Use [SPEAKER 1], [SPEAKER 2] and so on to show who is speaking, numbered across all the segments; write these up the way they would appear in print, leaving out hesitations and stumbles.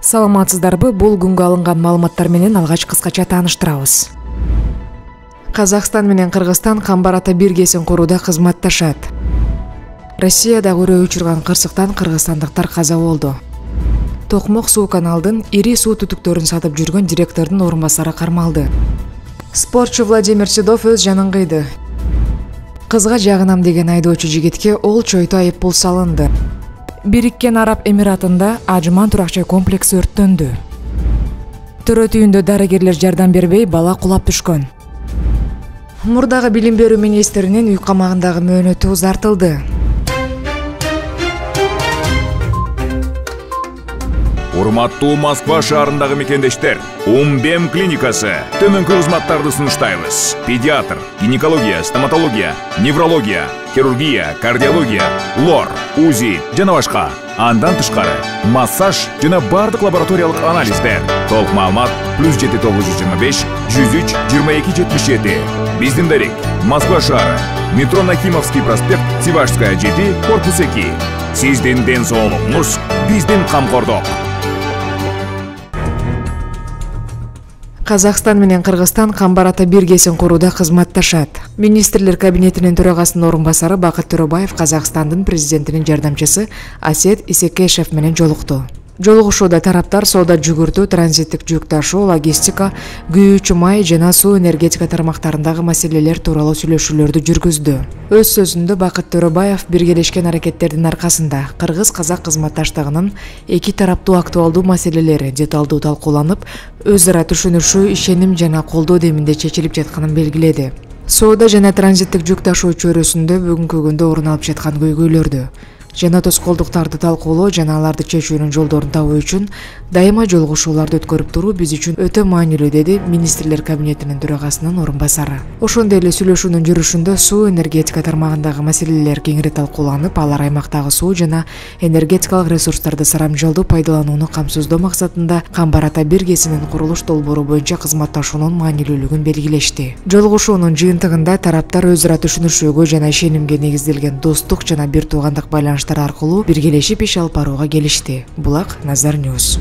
[SPEAKER 1] Саламатсыздарбы, бул күнгө алынган маалыматтар менен алгач кыскача тааныштырабыз. Казакстан менен Кыргызстан камбар ата биргесин курууда кызматташат. Россияда үрөө учурган кырсыктан кыргызстандыктар каза болду. Токмок суу каналдын ири суу түтүктөрүн сатып жүргөн директордун орун басары кармалды. Спортчу Владимир Седов өз жанын кыйды. Кызга жагынам деген айдоочу жигитке ол чойто айыппул салынды. Бириккен Араб Эмиратында Ажман турак-жай комплекси өрттөндү. Төрөт үйүндө дарыгерлер жардам бербей бала кулап түшкөн. Мурдагы билим берүү министринин үй камагындагы мөөнөтү узартылды.
[SPEAKER 2] Урматтуу Москва шаарындагы мекендештер, Умбем клиникасы төмөнкү кызматтарды сунуштайбыз. Педиатр, гинекология, стоматология, неврология, хирургия, кардиология, лор, УЗИ жана башка. Андан тышкары массаж жана бардык лабораториялык анализдер. Толук маалымат +7 925 103 22 77. Биздин дарек Москва шаары, метро Нахимовский проспект, Сивашская 7, корпус 2. Сиздин ден соолугуңуз биздин камкордук.
[SPEAKER 1] Казакстан менен Кыргызстан камбар ата биргесин курууда кызматташат. Министрлер кабинетинин төрагасынын орун басары Бакыт Төрөбаев Казакстандын президентинин жардамчысы Асет Исекешев менен жолукту. Жолугушууда тараптар соода жүгүртүү, транзиттик жүк ташуу, логистика, күйүүчү май жана суу энергетика тармактарындагы маселелер тууралуу сүйлөшүүлөрдү жүргүздү. Өз сөзүндө Бакыт Төрөбаев биргелешкен аракеттердин аркасында кыргыз-казак кызматташтыгынын эки тараптуу актуалдуу маселелери деталдуу талкууланып, өз ара түшүнүшүү, ишеним жана колдоо деминде чечилип жатканын белгиледи. Соода жана транзиттик жүк ташуу чөйрөсүндө бүгүнкү күндө орун алып жаткан көйгөйлөрдү жана тоскоолдуктарды талкуулоо жана аларды чечүүнүн жолдорун табуу үчүн дайыма жолугушууларды өткөрүп туруу биз үчүн өтө маанилүү, деди министрлер кабинетинин төрагасынын орун басары. Ошондой эле сүйлөшүүнүн жүрүшүндө суу энергетика тармагындагы маселелер кеңири талкууланып, алар аймактагы суу жана энергетикалык ресурстарды сарамжалдуу пайдаланууну камсыздоо максатында камбар ата биргесинин курулуш долбоору боюнча кызматташуунун маанилүүлүгүн белгилешти. Жолугушуунун жыйынтыгында тараптар өз ара түшүнүшүүгө жана ишенимге негизделген достук жана бир туугандык байланыштар аркылуу биргелешип иш алып барууга келишти. Булак Назар Ньюс.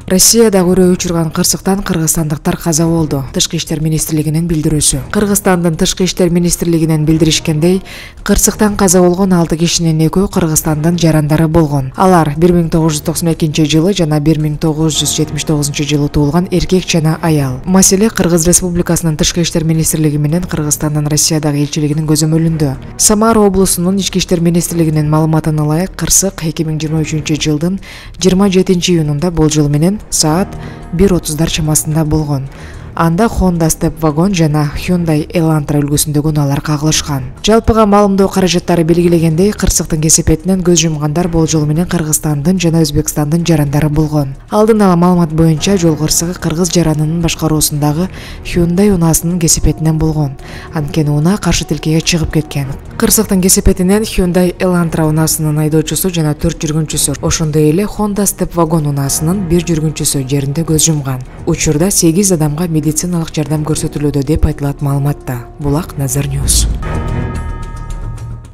[SPEAKER 1] Россияда үрөө учурган кырсыктан кыргызстандыктар каза болду. Тышкы иштер министрлигинин билдирүүсү. Кыргызстандын тышкы иштер министрлигинен билдиришкендей, кырсыктан каза болгон 6 кишинин 2-өө Кыргызстандын жарандары болгон. Алар 1992-жылы жана 1979-жылы туулган эркек жана аял. Маселе Кыргыз Республикасынын тышкы иштер министрлиги менен Кыргызстандын Россиядагы элчилигинин көзөмөлүндө. Самара облусунун ички иштер министрлигинин маалыматына ылайык, кырсык 2023-жылдын 27-июнунда болжол менен саат 1:30 чамасында болгон. Анда Honda Step вагон жана Hyundai Elantra үлгүсүндөгү унаалар кагылышкан. Жалпыга маалымдоо каражаттары белгилегендей, кырсыктын кесепетинен көз жумгандар болжол менен Кыргызстандын жана Өзбекстандын жарандары болгон. Алдын ала маалымат боюнча жол кырсыгы кыргыз жаранынын башкаруусундагы Hyundai унаасынын кесепетинен болгон. Анткени унаа каршы тилкеге чыгып кеткен. Кырсыктын кесепетинен Hyundai Elantra унаасынын айдоочусу жана 4 жүргүнчүсү, ошондой эле Honda Step вагон унаасынын 1 жүргүнчүсү жеринде көз жумган. Учурда 8 адамга медициналык жардам көрсөтүлүүдө деп айтылат маалыматта. Булак Назар Ньюс.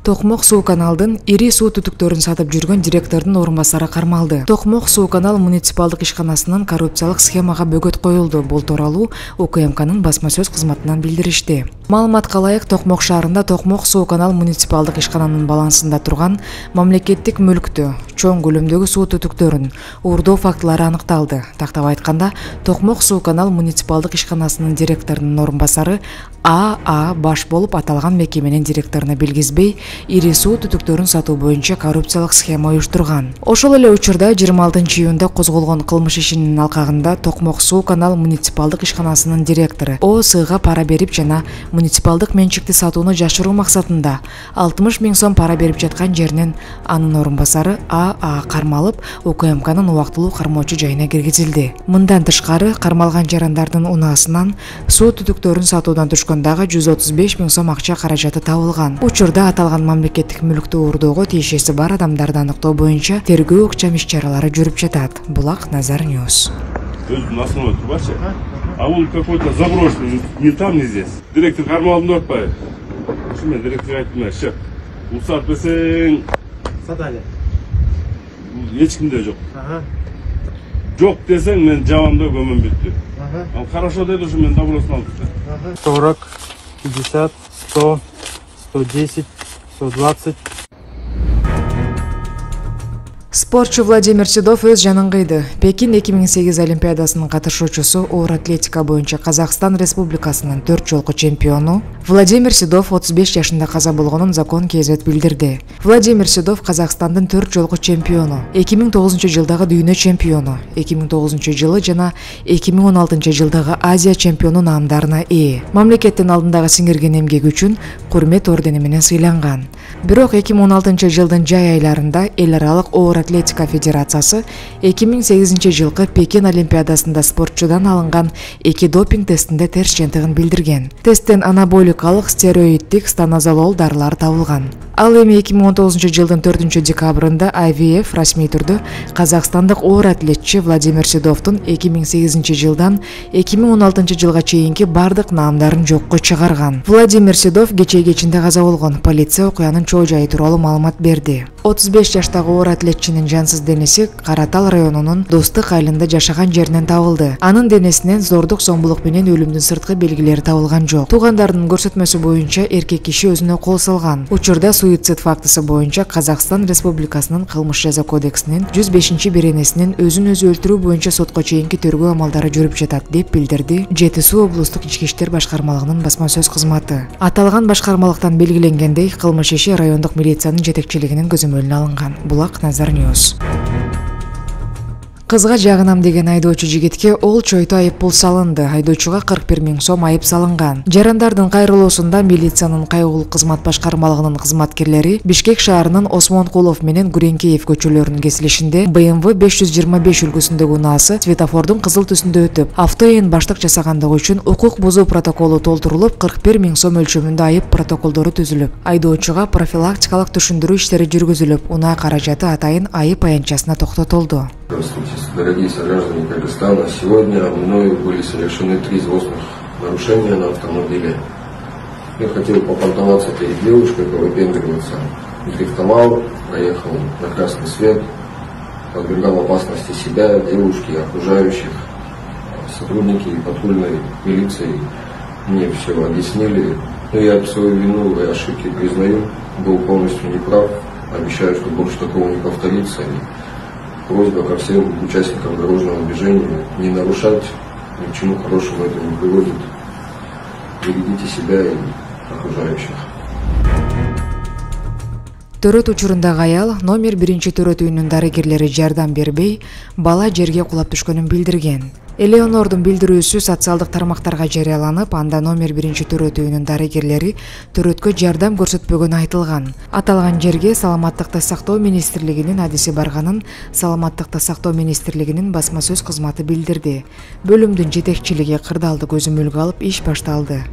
[SPEAKER 1] Токмок суу каналдын ири суу түтүктөрүн сатып жүргөн директордун орун басары кармалды. Токмок суу канал муниципалдык ишканасынын коррупциялык схемага бөгөт коюлду. Бул тууралуу УКМКнын басма сөз кызматынан билдиришти. Маалыматка ылайык, Токмок шаарында Токмок суу канал муниципалдык ишкананын балансында турган мамлекеттик мүлктү, чоң көлөмдөгү суу түтүктөрүн уурдоо фактылары аныкталды. Тактап айтканда, Токмок суу канал муниципалдык ишканасынын директорунун орун басары АА баш болуп аталган мекеменин директоруна билгизбей, ири суу түтүктөрүн сатуу боюнча коррупциялык схема уюштурган. Ошол эле учурда 26-июнда козголгон кылмыш ишинин алкагында Токмок суу канал муниципалдык ишканасынын директору ОСга пара берип жана муниципалдык менчикти сатууну жашыруу максатында 60 000 сом пара берип жаткан жеринен анын орун басары АА кармалып, УКМКнын убактылуу кармоочу жайына киргизилди. Мындан тышкары, кармалган жарандардын унаасынан суу түтүктөрүн сатуудан түшкөндөгү 135 000 сом акча каражаты табылган. Учурда аталган мамлекеттик мүлктү уурдоого тиешеси бар адамдарды аныктоо боюнча тергөө ыкчам иш-чаралары жүрүп жатат. Булак Назар Ньюс.
[SPEAKER 3] А он какой-то заброшенный, не там, не здесь. Директор кармалды отпай. Шумен директор айтты, ща. Усат бесең. Сатали. эч кимде жок. Жок десең мен жабам да көмөм бүттү. Ал хорошо деди ушу мен добросын алдым.
[SPEAKER 4] 40, 50, 100, 110, 120.
[SPEAKER 1] Спортчу Владимир Седов өз жанын кыйды. Пекин 2008 Олимпиадасынын катышуучусу оор атлетика боюнча Казакстан Республикасынын 4 жолку чемпиону Владимир Седов 35 жашында каза болгонун Закон КЗ билдирди. Владимир Седов Казакстандын 4 жолку чемпиону, 2009 жылдагы дүйнө чемпиону, 2009 жылы жана 2016 жылдагы Азия чемпиону наамдарына ээ. Мамлекеттин алдындагы сиңирген эмгеги үчүн курмет ордени менен сыйланган. Бирок 2016 жылдын жай айларында эл аралык оор атлетика федерациясы 2008 жылкы Пекин Олимпиадасында спортчудан алынган 2 допинг тестинде терс жыйынтыгын билдирген. Тесттен анаболикалык стероиддик станозолол дарылар табылган. Ал эми 2019 жылдын 4 декабрында IVF расмий түрдө казакстандык оор атлетчи Владимир Седовдун 2008 жылдан 2016 жылга чейинки бардык наамдарын жокко чыгарган. Владимир Седов кече-кечинде каза болгон. Полиция окуянын чоо жайы тууралуу маалымат берди. 35 жаштагы оор атлетчинин жансыз денеси Каратал районунун Достук айылында жашаган жеринен табылды. Анын денесинен зордук зомбулук менен өлүмдүн сырткы белгилери табылган жок. Туугандарынын көрсөтмөсү боюнча эркек киши өзүнө кол салган. Учурда суицид фактысы боюнча Казакстан Республикасынын кылмыш жаза кодексинин 105 беренесинин өзүн өзү өлтүрүү боюнча сотко чейинки тергөө амалдары жүрүп жатат деп билдирди Жети Суу облустук ички иштер башкармалыгынын басма сөз кызматы. Аталган башкармалыктан белгиленгендей, кылмыш иши райондук милициянын жетекчилигинин көзөмөлүнө алынган. Булак Назар Ньюс. Кызга жагынам деген айдоочу жигитке ол чойто айыппул салынды. Айдоочуга 41 000 сом айып салынган. Жарандардын кайрылуусунда милициянын кайгылуу кызмат башкармалыгынын кызматкерлери Бишкек шаарынын Осмонкулов менен Гуренкеев көчөлөрүнүн кесилишинде BMW 525 үлгүсүндөгү унаасы светофордун кызыл түсүндө өтүп, автоэн баштык жасагандыгы үчүн укук бузуу протоколу толтурулуп, 41 000 сом өлчөмүндө айып протоколдору түзүлүп, айдоочуга профилактикалык түшүндүрүү иштери жүргүзүлүп, унаа каражаты атайын айып аянтчасына токтотулду.
[SPEAKER 5] Здравствуйте, дорогие сограждане Кыргызстана. Сегодня мною были совершены 3 злостных нарушения на автомобиле. Я хотел попонтоваться перед девушкой, повыпендриваться. Дрифтовал, проехал на красный свет, подвергал опасности себя, девушки, окружающих. Сотрудники патрульной милиции мне все объяснили. Но я свою вину и ошибки признаю, был полностью неправ. Обещаю, что больше такого не повторится. Просьба ко всем участникам дорожного движения не нарушать, ни к чему хорошему это не приводит. Берегите себя и окружающих.
[SPEAKER 1] Төрөт учурундагы аял номер 1 төрөт үйүнүн дарыгерлери жардам бербей, бала жерге кулап түшкөнүн билдирген. Элеонордун билдирүүсү социалдык тармактарга жарыяланып, анда номер 1 төрөт үйүнүн дарыгерлери төрөткө жардам көрсөтпөгөнү айтылган. Аталган жерге Саламаттыкты сактоо министрлигинин адиси барганын Саламаттыкты сактоо министрлигинин басма сөз кызматы билдирди. Бөлүмдүн жетекчилиги кырдаалды көзөмөлгө алып, иш башталды.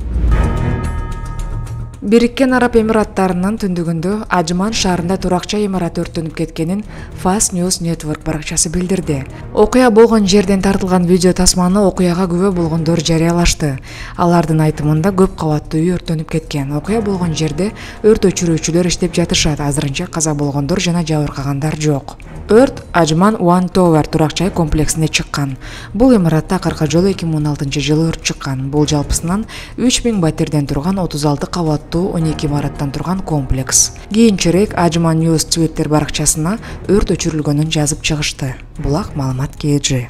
[SPEAKER 1] Бириккен Араб Эмираттарынын түндүгүндө Ажман шаарында туракча имарат өрттөнүп кеткенин Fast News Network баракчасы билдирди. Окуя болгон жерден тартылган видео тасманы окуяга күбө болгондор жарыялашты. Алардын айтымында көп кабаттуу үй өрттөнүп кеткен. Окуя болгон жерде өрт өчүрүүчүлөр иштеп жатышат. Азырынча каза болгондор жана жабыркагандар жок. Өрт Ажман One Tower туракча комплексине чыккан. Бул имаратта акыркы жолу 2016 жылы өрт чыккан. Бул жалпысынан 3000 батирден турган 36 кабаттуу 12 имараттан турган комплекс. Кийинчерээк Ажман News Twitter баракчасына өрт өчүрүлгөнүн жазып чыгышты. Булак маалымат KG.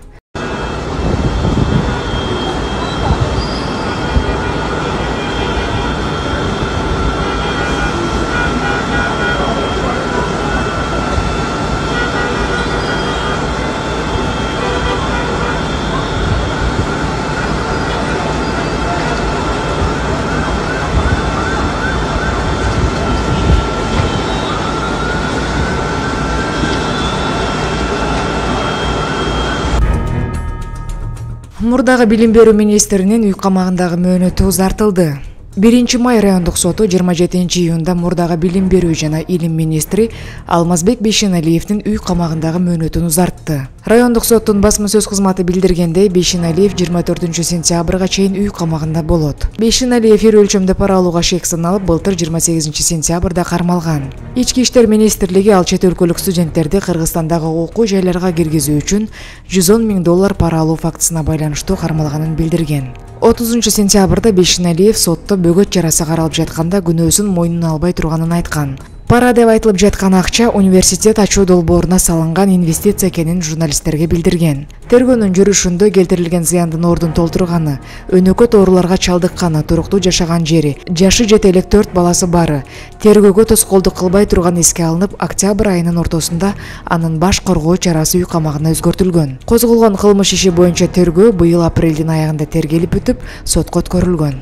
[SPEAKER 1] Мурдагы билим берүү министринин үй камагындагы мөөнөтү узартылды. 1 май райондук соту 27 июнда мурдагы билим берүү жана илим министри Алмазбек Бейшеналиевдин үй камагындагы мөөнөтүн узартты. Райондук соттун басма сөз кызматы билдиргендей, Бейшеналиев 24 сентябрга чейин үй камагында болот. Бейшеналиев ири өлчөмдө пара алууга шек саналып, былтыр 28 сентябрда кармалган. Ички иштер министрлиги ал чет өлкөлүк студенттерди Кыргызстандагы окуу жайларга киргизүү үчүн $110 000 пара алуу фактысына байланыштуу кармалганын билдирген. 30 сентябрда Бейшеналиев сотто бөгөт жарасы каралып жатканда күнөөсүн мойнуна албай турганын айткан. Пара деп айтылып жаткан акча университет ачуу долбооруна салынган инвестиция экенин журналисттерге билдирген. Тергөөнүн жүрүшүндө келтирилген зыяндын ордун толтурганы, өнөкөт ооруларга чалдыкканы, туруктуу жашаган жери, жашы жете элек 4 баласы бары, тергөөгө тоскоолдук кылбай турганы эске алынып, октябрь айынын ортосунда анын баш коргоо чарасы үй камагына өзгөртүлгөн. Козголгон кылмыш иши боюнча тергөө быйыл апрелдин аягында тергелип бүтүп, сотко өткөрүлгөн.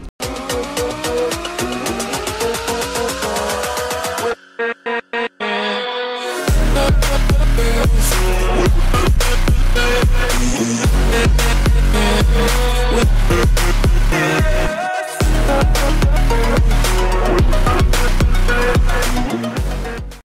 [SPEAKER 6] With